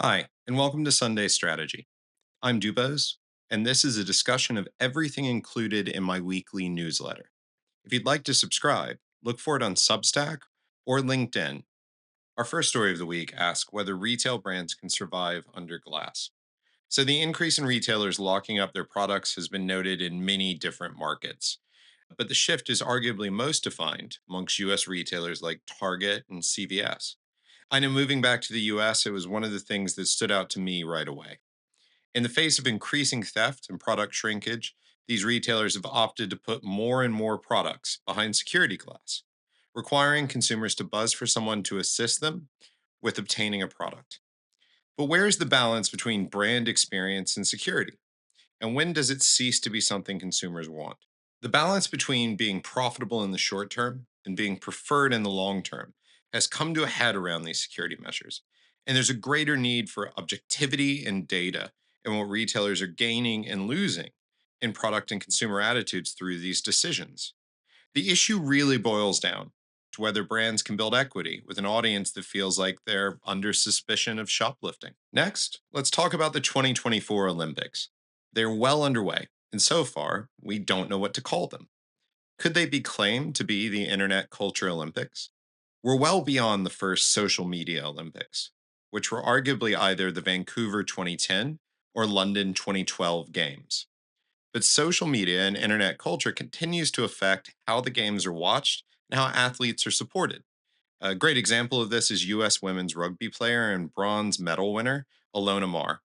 Hi, and welcome to Sunday Strategy. I'm Dubose, and this is a discussion of everything included in my weekly newsletter. If you'd like to subscribe, look for it on Substack or LinkedIn. Our first story of the week asks whether retail brands can survive under glass. So, the increase in retailers locking up their products has been noted in many different markets. But the shift is arguably most defined amongst US retailers like Target and CVS. I know moving back to the US, it was one of the things that stood out to me right away. In the face of increasing theft and product shrinkage, these retailers have opted to put more and more products behind security glass, requiring consumers to buzz for someone to assist them with obtaining a product. But where is the balance between brand experience and security? And when does it cease to be something consumers want? The balance between being profitable in the short term and being preferred in the long term has come to a head around these security measures. And there's a greater need for objectivity and data and what retailers are gaining and losing in product and consumer attitudes through these decisions. The issue really boils down to whether brands can build equity with an audience that feels like they're under suspicion of shoplifting. Next, let's talk about the 2024 Olympics. They're well underway, and so far, we don't know what to call them. Could they be claimed to be the Internet Culture Olympics? We're well beyond the first social media Olympics, which were arguably either the Vancouver 2010 or London 2012 Games. But social media and internet culture continues to affect how the games are watched and how athletes are supported. A great example of this is US women's rugby player and bronze medal winner, Alona Mar,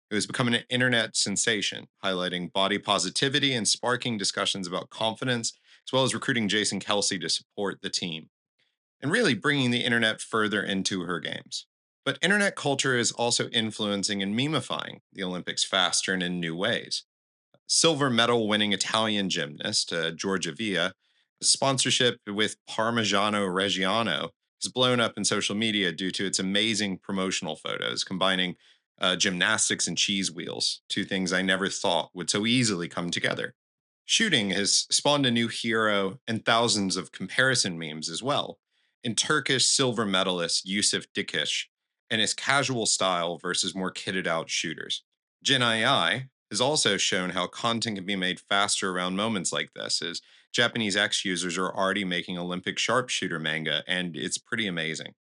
who has become an internet sensation, highlighting body positivity and sparking discussions about confidence, as well as recruiting Jason Kelsey to support the team, and really bringing the internet further into her games. But internet culture is also influencing and memifying the Olympics faster and in new ways. Silver medal winning Italian gymnast, Giorgia Via, sponsorship with Parmigiano Reggiano has blown up in social media due to its amazing promotional photos combining gymnastics and cheese wheels, two things I never thought would so easily come together. Shooting has spawned a new hero and thousands of comparison memes as well. In Turkish silver medalist Yusuf Dikish and his casual style versus more kitted out shooters. Gen AI has also shown how content can be made faster around moments like this, as Japanese X users are already making Olympic sharpshooter manga, and it's pretty amazing.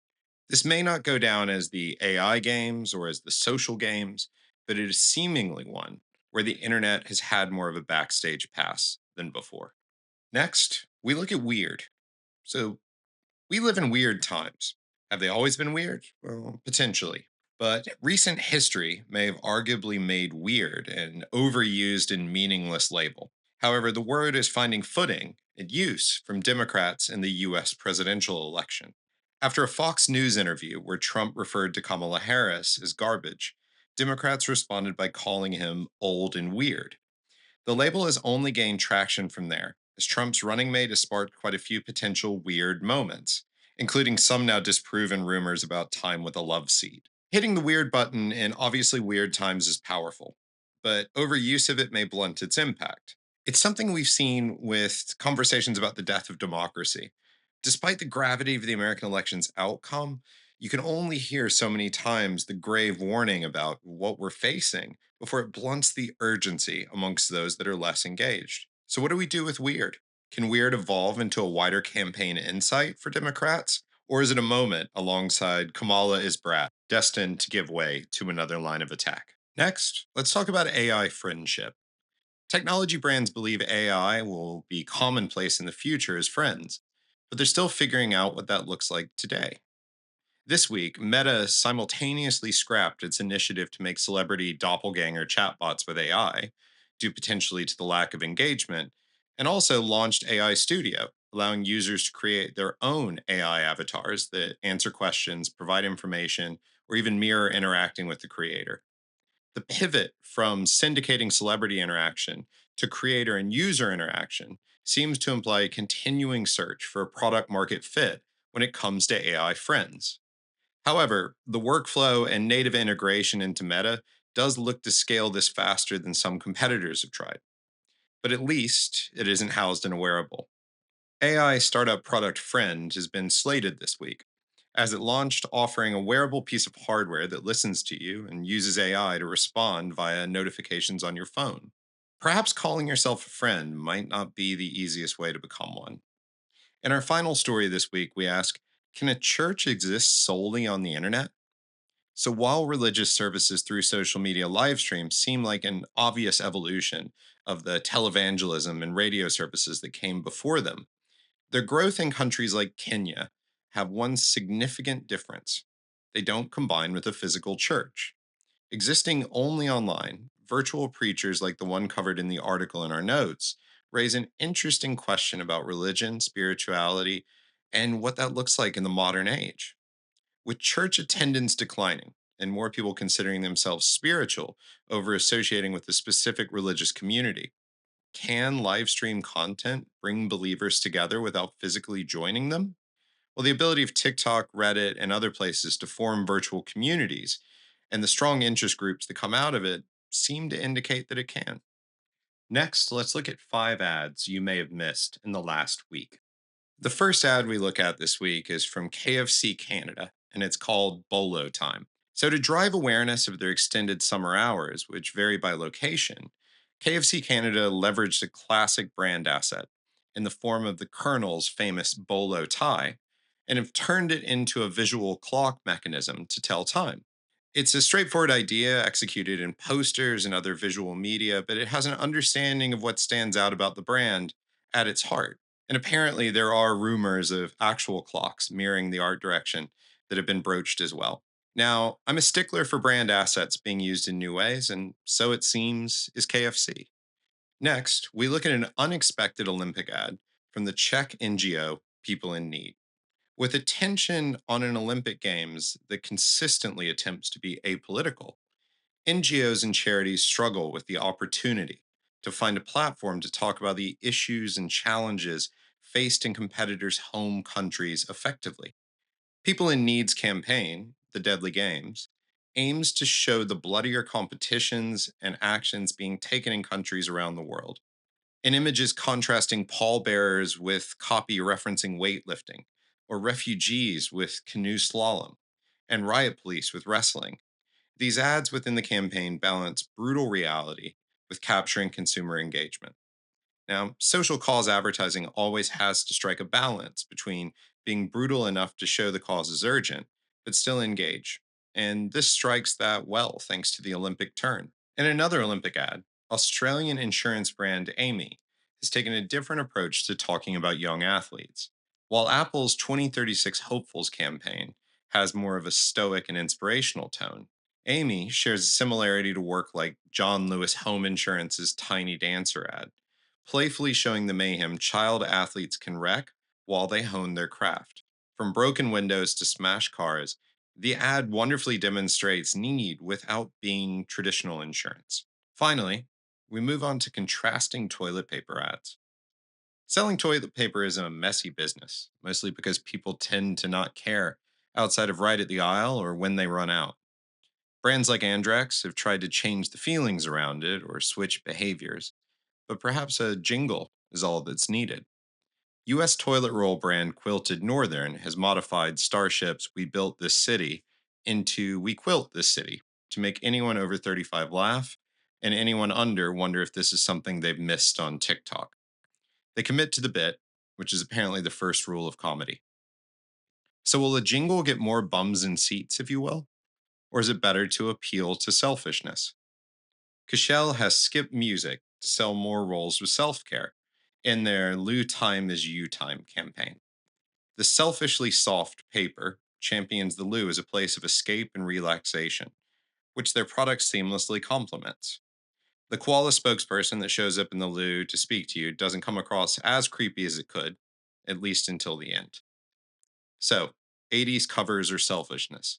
This may not go down as the AI games or as the social games, but it is seemingly one where the internet has had more of a backstage pass than before. Next, we look at weird. So, we live in weird times. Have they always been weird? Well, potentially. But recent history may have arguably made weird an overused and meaningless label. However, the word is finding footing and use from Democrats in the US presidential election. After a Fox News interview where Trump referred to Kamala Harris as garbage, Democrats responded by calling him old and weird. The label has only gained traction from there, as Trump's running mate has sparked quite a few potential weird moments, including some now disproven rumors about time with a love seat. Hitting the weird button in obviously weird times is powerful, but overuse of it may blunt its impact. It's something we've seen with conversations about the death of democracy. Despite the gravity of the American election's outcome, you can only hear so many times the grave warning about what we're facing before it blunts the urgency amongst those that are less engaged. So, what do we do with weird? Can weird evolve into a wider campaign insight for Democrats? Or is it a moment alongside Kamala is brat, destined to give way to another line of attack? Next, let's talk about AI friendship. Technology brands believe AI will be commonplace in the future as friends, but they're still figuring out what that looks like today. This week, Meta simultaneously scrapped its initiative to make celebrity doppelganger chatbots with AI, due potentially to the lack of engagement, and also launched AI Studio, allowing users to create their own AI avatars that answer questions, provide information, or even mirror interacting with the creator. The pivot from syndicating celebrity interaction to creator and user interaction seems to imply a continuing search for a product market fit when it comes to AI friends. However, the workflow and native integration into Meta does look to scale this faster than some competitors have tried, but at least it isn't housed in a wearable. AI startup Product Friend has been slated this week, as it launched offering a wearable piece of hardware that listens to you and uses AI to respond via notifications on your phone. Perhaps calling yourself a friend might not be the easiest way to become one. In our final story this week, we ask, can a church exist solely on the internet? So while religious services through social media live streams seem like an obvious evolution of the televangelism and radio services that came before them, their growth in countries like Kenya have one significant difference. They don't combine with a physical church. Existing only online, virtual preachers like the one covered in the article in our notes raise an interesting question about religion, spirituality, and what that looks like in the modern age. With church attendance declining and more people considering themselves spiritual over associating with a specific religious community, can live stream content bring believers together without physically joining them? Well, the ability of TikTok, Reddit, and other places to form virtual communities and the strong interest groups that come out of it seem to indicate that it can. Next, let's look at 5 ads you may have missed in the last week. The first ad we look at this week is from KFC Canada, and it's called Bolo Time. So, to drive awareness of their extended summer hours, which vary by location, KFC Canada leveraged a classic brand asset in the form of the Colonel's famous bolo tie and have turned it into a visual clock mechanism to tell time. It's a straightforward idea executed in posters and other visual media, but it has an understanding of what stands out about the brand at its heart. And apparently, there are rumors of actual clocks mirroring the art direction that have been broached as well. Now, I'm a stickler for brand assets being used in new ways, and so it seems is KFC. Next, we look at an unexpected Olympic ad from the Czech NGO People in Need. With attention on an Olympic Games that consistently attempts to be apolitical, NGOs and charities struggle with the opportunity to find a platform to talk about the issues and challenges faced in competitors' home countries effectively. People in Need's campaign, The Deadly Games, aims to show the bloodier competitions and actions being taken in countries around the world. In images contrasting pallbearers with copy referencing weightlifting, or refugees with canoe slalom, and riot police with wrestling, these ads within the campaign balance brutal reality with capturing consumer engagement. Now, social cause advertising always has to strike a balance between being brutal enough to show the cause is urgent, but still engage. And this strikes that well thanks to the Olympic turn. In another Olympic ad, Australian insurance brand AAMI has taken a different approach to talking about young athletes. While Apple's 2036 Hopefuls campaign has more of a stoic and inspirational tone, AAMI shares a similarity to work like John Lewis Home Insurance's Tiny Dancer ad, playfully showing the mayhem child athletes can wreak while they hone their craft. From broken windows to smashed cars, the ad wonderfully demonstrates need without being traditional insurance. Finally, we move on to contrasting toilet paper ads. Selling toilet paper is a messy business, mostly because people tend to not care outside of right at the aisle or when they run out. Brands like Andrex have tried to change the feelings around it or switch behaviors, but perhaps a jingle is all that's needed. US toilet roll brand Quilted Northern has modified Starship's We Built This City into We Quilt This City to make anyone over 35 laugh and anyone under wonder if this is something they've missed on TikTok. They commit to the bit, which is apparently the first rule of comedy. So, will a jingle get more bums in seats, if you will? Or is it better to appeal to selfishness? Cushelle has skipped music to sell more roles with self care in their Lou Time is You Time campaign. The selfishly soft paper champions the loo as a place of escape and relaxation, which their product seamlessly complements. The koala spokesperson that shows up in the loo to speak to you doesn't come across as creepy as it could, at least until the end. So, 80s covers or selfishness.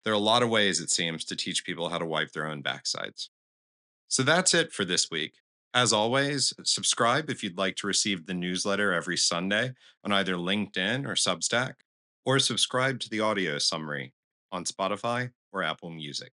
There are a lot of ways, it seems, to teach people how to wipe their own backsides. So that's it for this week. As always, subscribe if you'd like to receive the newsletter every Sunday on either LinkedIn or Substack, or subscribe to the audio summary on Spotify or Apple Music.